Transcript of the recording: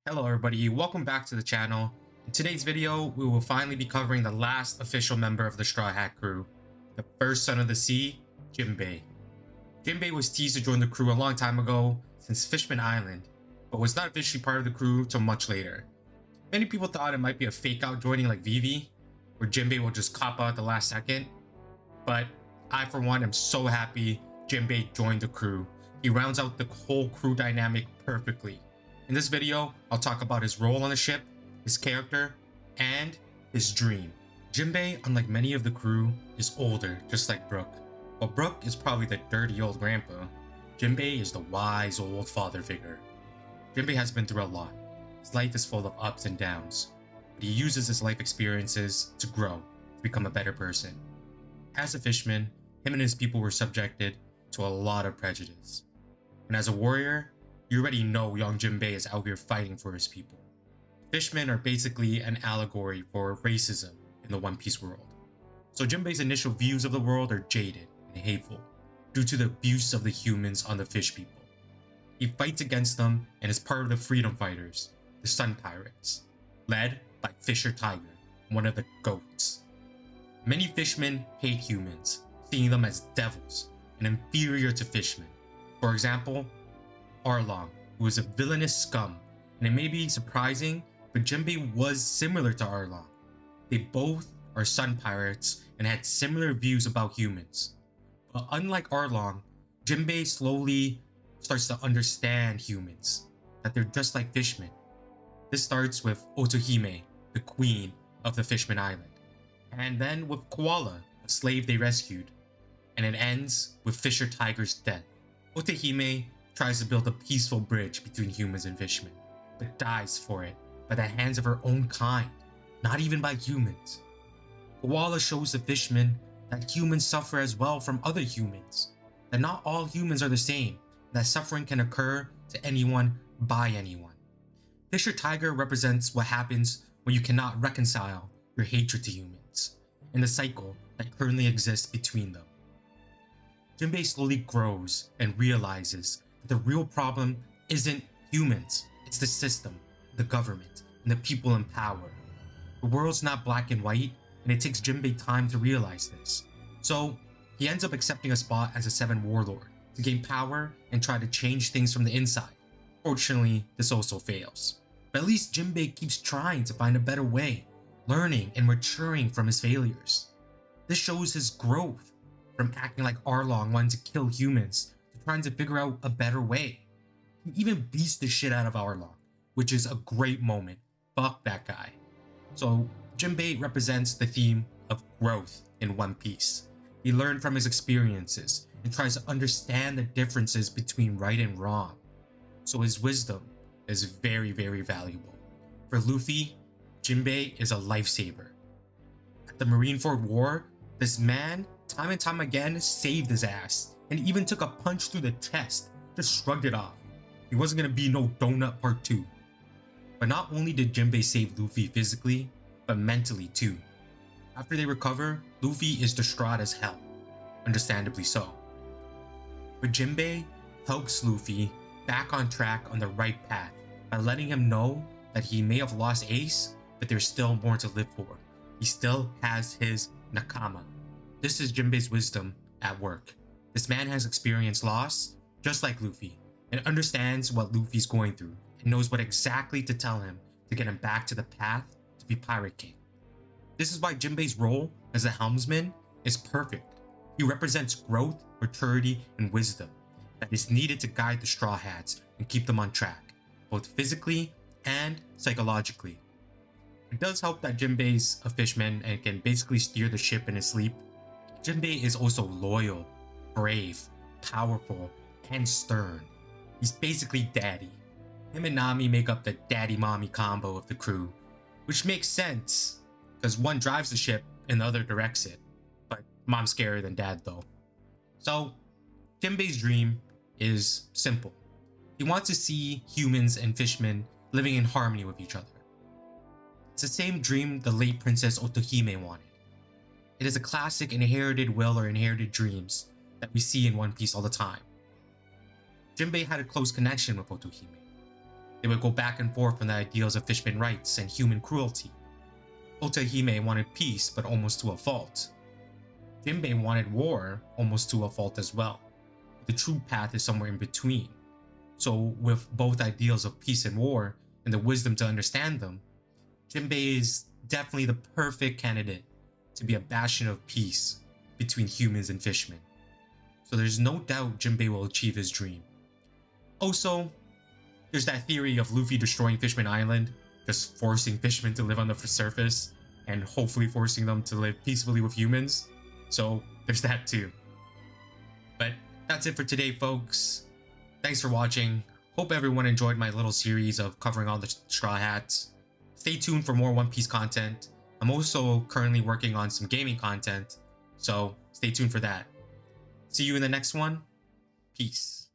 Hello everybody, welcome back to the channel. In today's video, we will finally be covering the last official member of the Straw Hat crew, the first son of the sea, Jinbe. Jinbe was teased to join the crew a long time ago since Fishman Island, but was not officially part of the crew till much later. Many people thought it might be a fake out joining like Vivi, where Jinbe will just cop out at the last second, but I for one am so happy Jinbe joined the crew. He rounds out the whole crew dynamic perfectly. In this video, I'll talk about his role on the ship, his character, and his dream. Jinbe, unlike many of the crew, is older, just like Brook. While Brook is probably the dirty old grandpa, Jinbe is the wise old father figure. Jinbe has been through a lot. His life is full of ups and downs, but he uses his life experiences to grow, to become a better person. As a fishman, him and his people were subjected to a lot of prejudice. And as a warrior, you already know young Jinbe is out here fighting for his people. Fishmen are basically an allegory for racism in the One Piece world. So Jinbe's initial views of the world are jaded and hateful due to the abuse of the humans on the fish people. He fights against them and is part of the freedom fighters, the Sun Pirates, led by Fisher Tiger, one of the goats. Many fishmen hate humans, seeing them as devils and inferior to fishmen. For example, Arlong, who is a villainous scum, and it may be surprising, but Jinbe was similar to Arlong. They both are sun pirates and had similar views about humans. But unlike Arlong, Jinbe slowly starts to understand humans, that they're just like fishmen. This starts with Otohime, the queen of the Fishman Island, and then with Koala, a slave they rescued, and it ends with Fisher Tiger's death. Otohime tries to build a peaceful bridge between humans and fishmen, but dies for it by the hands of her own kind, not even by humans. Koala shows the fishmen that humans suffer as well from other humans, that not all humans are the same, that suffering can occur to anyone by anyone. Fisher Tiger represents what happens when you cannot reconcile your hatred to humans, and the cycle that currently exists between them. Jinbe slowly grows and realizes the real problem isn't humans, it's the system, the government, and the people in power. The world's not black and white, and it takes Jinbe time to realize this. So, he ends up accepting a spot as a 7 warlord to gain power and try to change things from the inside. Fortunately, this also fails. But at least Jinbe keeps trying to find a better way, learning and maturing from his failures. This shows his growth from acting like Arlong wanting to kill humans trying to figure out a better way. He even beats the shit out of Arlong, which is a great moment. Fuck that guy. So Jinbe represents the theme of growth in One Piece. He learned from his experiences and tries to understand the differences between right and wrong. So his wisdom is very, very valuable. For Luffy, Jinbe is a lifesaver. At the Marineford War, this man, time and time again, saved his ass and even took a punch through the chest, just shrugged it off. He wasn't gonna be no donut part 2. But not only did Jinbe save Luffy physically, but mentally too. After they recover, Luffy is distraught as hell, understandably so. But Jinbe helps Luffy back on track on the right path by letting him know that he may have lost Ace, but there's still more to live for. He still has his Nakama. This is Jinbe's wisdom at work. This man has experienced loss, just like Luffy, and understands what Luffy's going through, and knows what exactly to tell him to get him back to the path to be Pirate King. This is why Jinbe's role as a helmsman is perfect. He represents growth, maturity, and wisdom that is needed to guide the Straw Hats and keep them on track, both physically and psychologically. It does help that Jinbe's a fishman and can basically steer the ship in his sleep. Jinbe is also loyal, brave, powerful, and stern. He's basically daddy. Him and Nami make up the daddy-mommy combo of the crew, which makes sense, because one drives the ship and the other directs it. But mom's scarier than dad though. So, Jinbe's dream is simple. He wants to see humans and fishmen living in harmony with each other. It's the same dream the late Princess Otohime wanted. It is a classic inherited will or inherited dreams that we see in One Piece all the time. Jinbe had a close connection with Otohime. They would go back and forth on the ideals of fisherman rights and human cruelty. Otahime wanted peace, but almost to a fault. Jinbe wanted war, almost to a fault as well. The true path is somewhere in between. So with both ideals of peace and war, and the wisdom to understand them, Jinbe is definitely the perfect candidate to be a bastion of peace between humans and fishmen. So there's no doubt Jinbe will achieve his dream. Also, there's that theory of Luffy destroying Fishman Island, just forcing fishmen to live on the surface, and hopefully forcing them to live peacefully with humans. So there's that too. But that's it for today, folks. Thanks for watching. Hope everyone enjoyed my little series of covering all the Straw Hats. Stay tuned for more One Piece content. I'm also currently working on some gaming content, so stay tuned for that. See you in the next one. Peace.